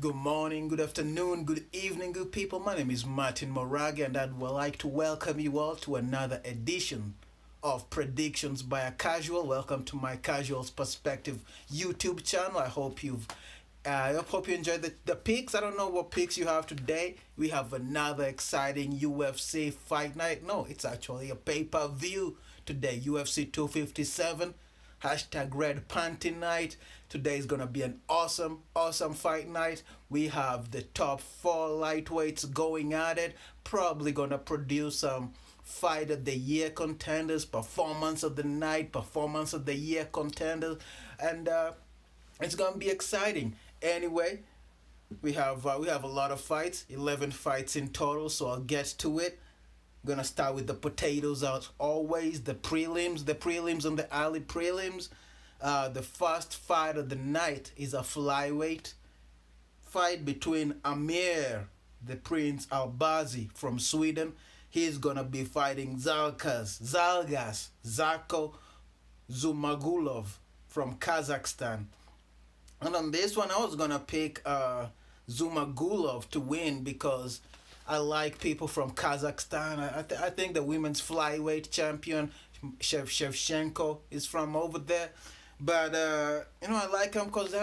Good morning, good afternoon, good evening, good people. My name is Martin Moraga, and I'd like to welcome you all to another edition of Predictions by a Casual. Welcome to my Casual's Perspective YouTube channel. I hope you enjoyed the picks. I don't know what picks you have today. We have another exciting UFC fight night. No, it's actually a pay-per-view today. UFC 257. Hashtag Red Panty Night. Today is gonna be an awesome fight night. We have the top four lightweights going at it. Probably gonna produce some fight of the year contenders, performance of the night, performance of the year contenders, and it's gonna be exciting. Anyway, we have a lot of fights, 11 fights in total. So I'll get to it. Gonna start with the potatoes as always. The prelims and the early prelims. The first fight of the night is a flyweight fight between Amir, the Prince Albazi from Sweden. He's gonna be fighting Zarko Zumagulov from Kazakhstan. And on this one, I was gonna pick Zumagulov to win because I like people from Kazakhstan. I think the women's flyweight champion Shevchenko is from over there. But I like them because they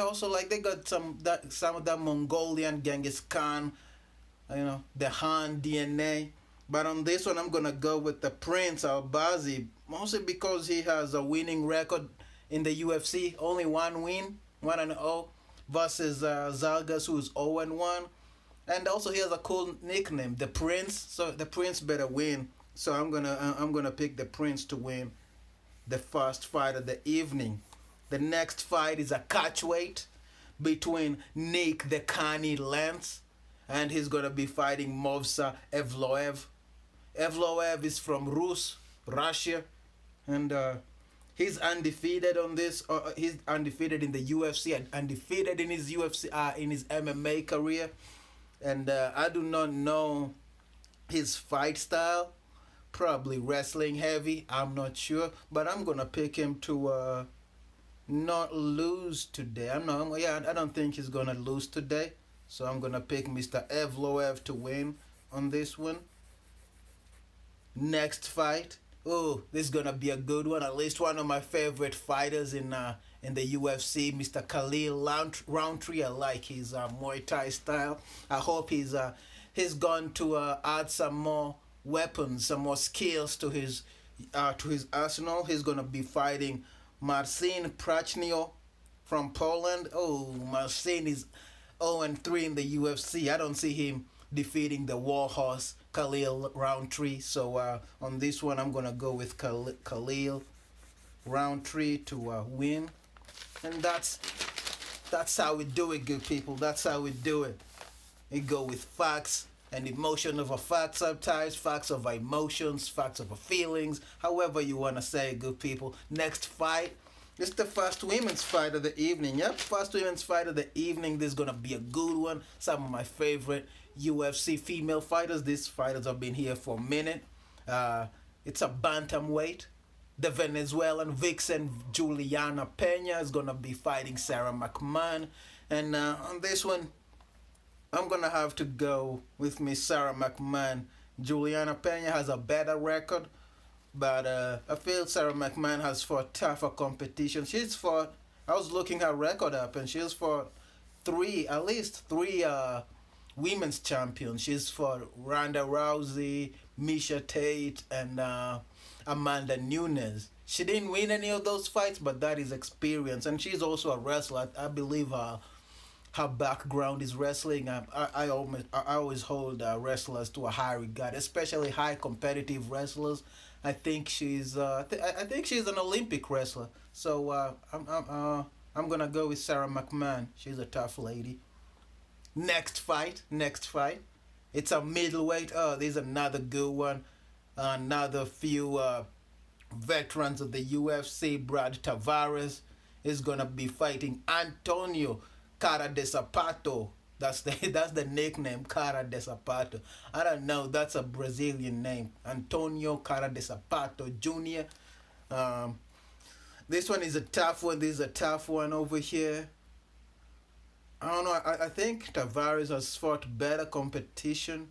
got some of that Mongolian Genghis Khan, the Han DNA. But on this one, I'm gonna go with the Prince Albazi, mostly because he has a winning record in the UFC, only one win, 1-0, versus Zalgas, who's 0-1. And also he has a cool nickname, the Prince. So the Prince better win. So I'm gonna pick the Prince to win the first fight of the evening. The next fight is a catchweight between Nick the Carney Lance, and he's gonna be fighting Movsa Evloev. Evloev is from Russia, and he's undefeated on this. He's undefeated in the UFC and undefeated in his MMA career. And I do not know his fight style. Probably wrestling heavy. I'm not sure, but I'm gonna pick him to not lose today. I don't think he's gonna lose today. So I'm gonna pick Mr. Evloev to win on this one. Next fight. Oh, this is gonna be a good one. At least one of my favorite fighters in the UFC, Mr. Khalil Roundtree. I like his Muay Thai style. I hope he's going to add some more weapons, some more skills to his arsenal. He's gonna be fighting Marcin Prachnio from Poland. Oh, Marcin is 0-3 in the UFC. I don't see him defeating the warhorse Khalil Roundtree. So on this one, I'm gonna go with Khalil Roundtree to win, and that's how we do it, good people. That's how we do it. We go with facts and emotion over facts sometimes, facts over emotions, facts over feelings, however you wanna say it, good people. Next fight. This is the first women's fight of the evening. Yep, first women's fight of the evening. This is gonna be a good one. Some of my favorite UFC female fighters. These fighters have been here for a minute. It's a bantamweight. The Venezuelan Vixen Juliana Pena is gonna be fighting Sarah McMahon, and on this one, I'm gonna have to go with Miss Sarah McMahon. Juliana Pena has a better record, but I feel Sarah McMahon has fought tougher competition. I was looking her record up, and she's fought at least three women's champions. She's fought Ronda Rousey, Misha Tate, and Amanda Nunes. She didn't win any of those fights, but that is experience, and she's also a wrestler. I believe her background is wrestling. I always hold wrestlers to a high regard, especially high competitive wrestlers. I think I think she's an Olympic wrestler. So I'm gonna go with Sarah McMahon. She's a tough lady. Next fight. It's a middleweight. Oh, there's another good one. Another few veterans of the UFC. Brad Tavares is gonna be fighting Antonio Cara de Sapato. That's the nickname, Cara de Sapato. I don't know. That's a Brazilian name, Antonio Cara de Sapato Jr. This one is a tough one. This is a tough one over here. I don't know. I think Tavares has fought better competition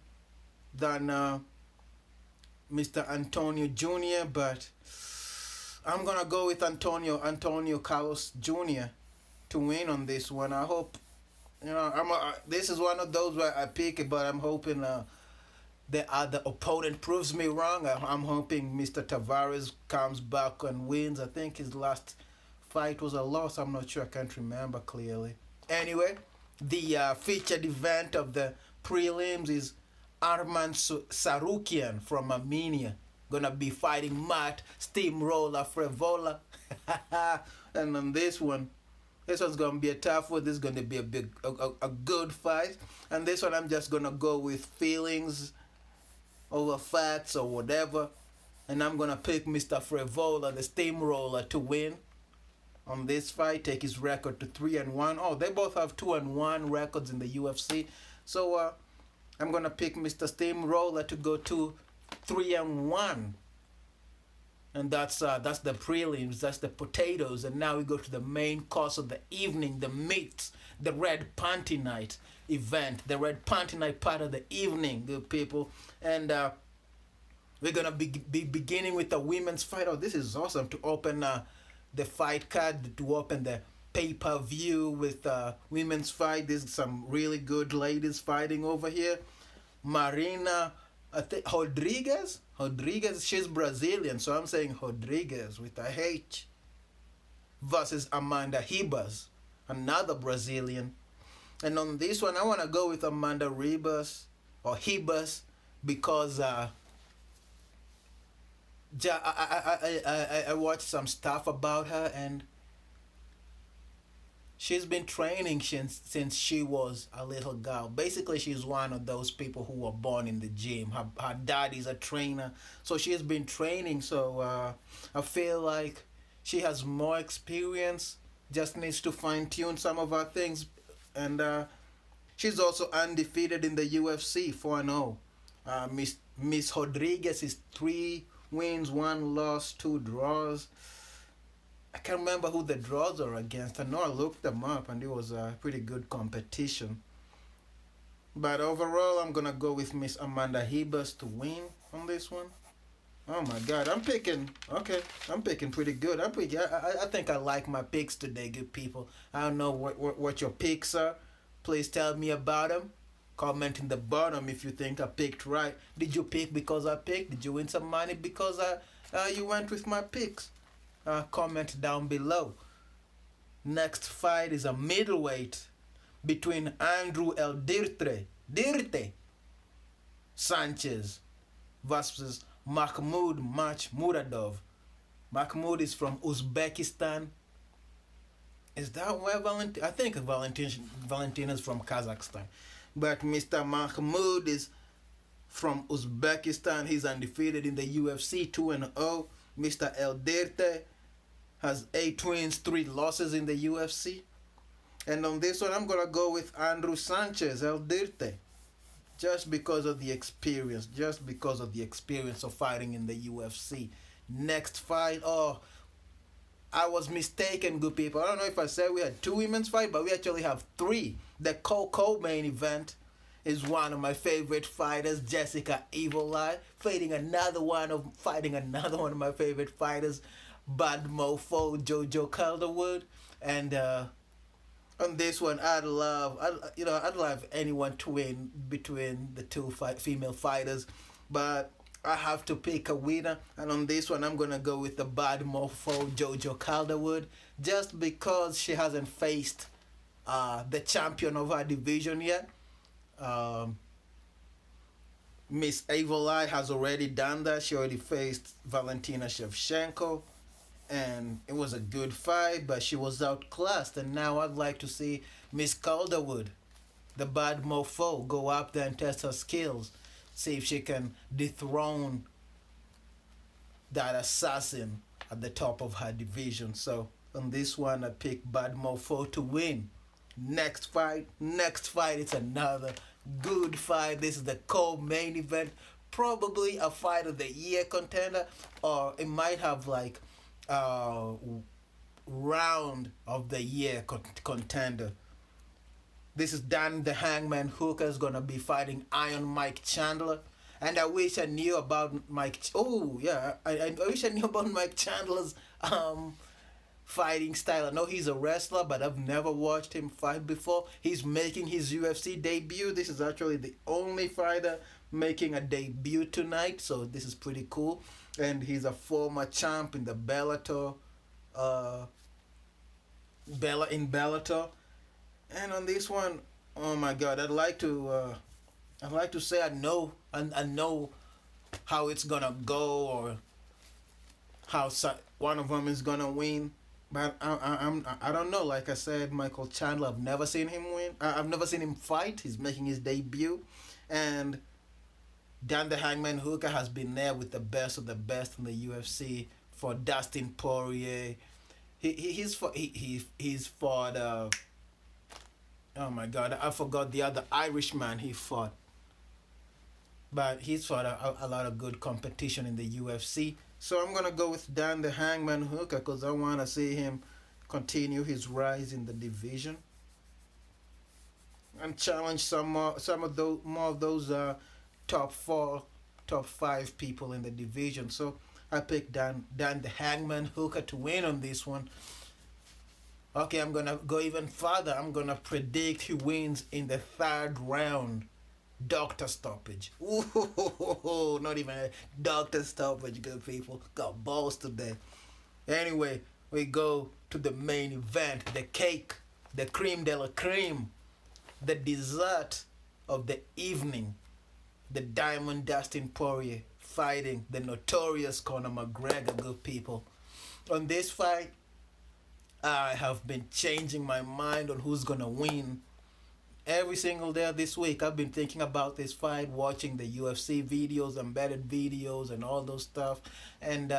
than Mr. Antonio Jr., but I'm gonna go with Antonio Carlos Jr. to win on this one. I hope this is one of those where I pick it, but I'm hoping the opponent proves me wrong. I'm hoping Mr. Tavares comes back and wins. I think his last fight was a loss. I'm not sure. I can't remember clearly. Anyway, the featured event of the prelims is Arman Sarukian from Armenia. Gonna be fighting Matt Steamroller Frevola. And on this one's gonna be a tough one. This is gonna be a good fight. And this one I'm just gonna go with feelings over facts or whatever. And I'm gonna pick Mr. Frevola, the steamroller, to win on this fight. Take his record to 3-1. Oh, they both have 2-1 records in the UFC. So I'm gonna pick Mr. Steamroller to go to 3-1. And that's the prelims, that's the potatoes, and now we go to the main course of the evening, the meats, the red panty night event, the red panty night part of the evening, good people. And we're gonna be beginning with the women's fight. Oh, this is awesome to open the fight card, to open the pay-per-view with women's fight. There's some really good ladies fighting over here. Marina Rodriguez, she's Brazilian, so I'm saying Rodriguez with a H, versus Amanda Ribas, another Brazilian. And on this one, I want to go with Amanda Ribas because I watched some stuff about her, and she's been training since she was a little girl. Basically, she's one of those people who were born in the gym. Her dad is a trainer, so she's been training. So I feel like she has more experience, just needs to fine tune some of her things. And she's also undefeated in the UFC, 4-0. Miss Rodriguez is 3 wins, 1 loss, 2 draws. I can't remember who the draws are against. I know I looked them up and it was a pretty good competition. But overall, I'm going to go with Miss Amanda Ribas to win on this one. Oh my God, I'm picking pretty good. I think I like my picks today, good people. I don't know what your picks are. Please tell me about them. Comment in the bottom if you think I picked right. Did you pick because I picked? Did you win some money because you went with my picks? Comment down below. Next fight is a middleweight between Andrew El Dirte Sanchez versus Mahmoud Muradov. Mahmoud is from Uzbekistan. Is that where Valentin? I think Valentin is from Kazakhstan. But Mr. Mahmoud is from Uzbekistan. He's undefeated in the UFC, 2-0. Mr. El Dirte has 8 wins, 3 losses in the UFC. And on this one, I'm going to go with Andrew Sanchez, El Dirte. Just because of the experience. Just because of the experience of fighting in the UFC. Next fight, I was mistaken, good people. I don't know if I said we had 2 women's fights, but we actually have 3. The co-main event is one of my favorite fighters, Jessica Evil Eye, fighting another one of my favorite fighters, Bad Mofo Jojo Calderwood. And on this one, I'd love anyone to win between the 2 female fighters, but I have to pick a winner. And on this one, I'm gonna go with the Bad Mofo Jojo Calderwood, just because she hasn't faced the champion of her division yet. Miss Evil Eye has already done that. She already faced Valentina Shevchenko, and it was a good fight, but she was outclassed. And now I'd like to see Miss Calderwood, the Bad Mofo, go up there and test her skills, see if she can dethrone that assassin at the top of her division. So on this one, I pick Bad Mofo to win. Next fight, it's another good fight. This is the co-main event, probably a fight of the year contender, or it might have like round of the year contender. This is Dan the Hangman Hooker is gonna be fighting Iron Mike Chandler. And I wish I knew about Oh yeah, I wish I knew about Mike Chandler's fighting style. I know he's a wrestler, but I've never watched him fight before. He's making his UFC debut. This is actually the only fighter making a debut tonight, so this is pretty cool. And he's a former champ in the uh, Bellator. And on this one, oh my God, I'd like to say I know how it's gonna go or how one of them is gonna win. But I don't know. Like I said, Michael Chandler. I've never seen him win. I've never seen him fight. He's making his debut, and Dan the Hangman Hooker has been there with the best of the best in the UFC for Dustin Poirier. He's fought. Oh my God, I forgot the other Irishman he fought, but he's fought a lot of good competition in the UFC. So I'm gonna go with Dan the Hangman Hooker because I wanna see him continue his rise in the division and challenge some of those more of those top four, top five people in the division. So I picked Dan the Hangman Hooker to win on this one. Okay, I'm gonna go even further. I'm gonna predict he wins in the third round. Doctor stoppage. Ooh, not even a doctor stoppage, good people. Got balls today. Anyway, we go to the main event, the cake, the creme de la creme, the dessert of the evening. The Diamond Dustin Poirier fighting the notorious Conor McGregor, good people. On this fight, I have been changing my mind on who's gonna win. Every single day of this week, I've been thinking about this fight, watching the UFC videos, embedded videos, and all those stuff. And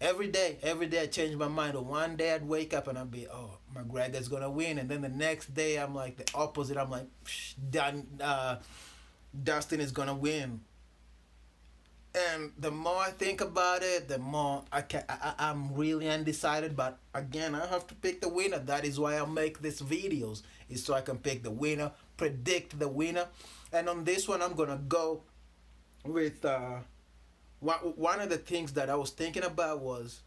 every day I change my mind. One day I'd wake up and I'd be, oh, McGregor's gonna win, and then the next day I'm like the opposite. I'm like, Dustin is gonna win. And the more I think about it, the more I'm really undecided. But again, I have to pick the winner. That is why I make these videos, is so I can pick the winner, predict the winner. And on this one, I'm gonna go with one of the things that I was thinking about was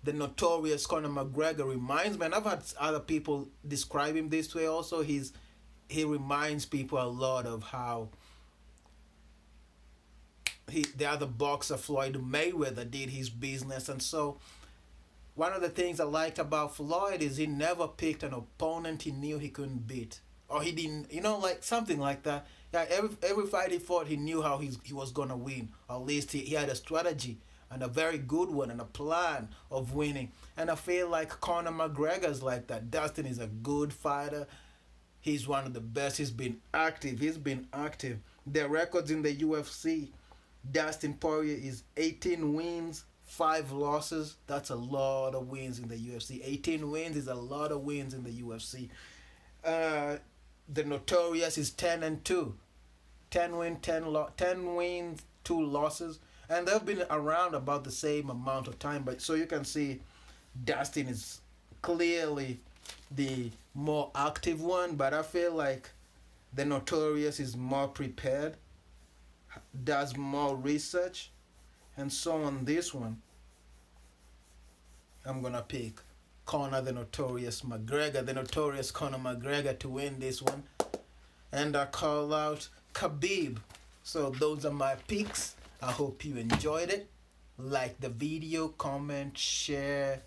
the notorious Conor McGregor reminds me, and I've had other people describe him this way also. He reminds people a lot of how the other boxer Floyd Mayweather did his business. And so one of the things I liked about Floyd is he never picked an opponent he knew he couldn't beat, or he didn't, like something like that. Yeah, every fight he fought, he knew how he was gonna win. Or at least he had a strategy and a very good one and a plan of winning. And I feel like Conor McGregor's like that. Dustin is a good fighter. He's one of the best. He's been active. The records in the UFC, Dustin Poirier is 18 wins, 5 losses. That's a lot of wins in the UFC. 18 wins is a lot of wins in the UFC. The Notorious is 10 and 2. 10 wins, 2 losses. And they've been around about the same amount of time. But so you can see Dustin is clearly the more active one. But I feel like the Notorious is more prepared, does more research. And so on this one, I'm gonna pick Conor the Notorious McGregor, the notorious Conor McGregor to win this one. And I call out Khabib. So those are my picks. I hope you enjoyed it. Like the video, comment, share,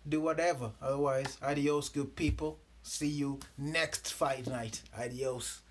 do whatever. Otherwise, adios, good people. See you next fight night. Adios.